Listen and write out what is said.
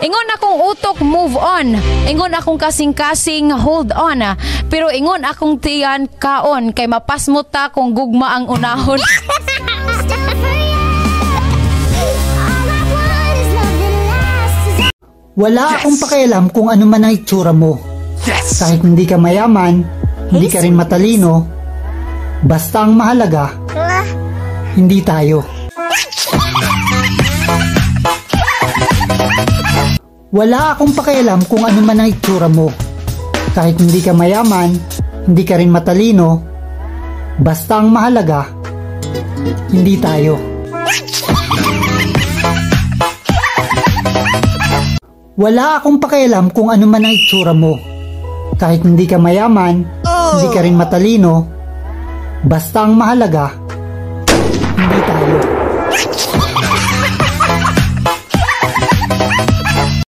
Ingon akong utok, move on. Ingon akong kasing-kasing, hold on. Pero ingon akong tiyan, kaon. Kay mapasmot ta kung gugma ang unahon. Wala akong pakialam kung ano man ang itsura mo. Kahit hindi ka mayaman, hindi ka rin matalino, basta ang mahalaga, hindi tayo. Wala akong pakialam kung ano man ang itsura mo. Kahit hindi ka mayaman, hindi ka rin matalino, basta ang mahalaga, hindi tayo. Wala akong pakialam kung ano man ang itsura mo. Kahit hindi ka mayaman, hindi ka rin matalino, basta ang mahalaga, hindi tayo.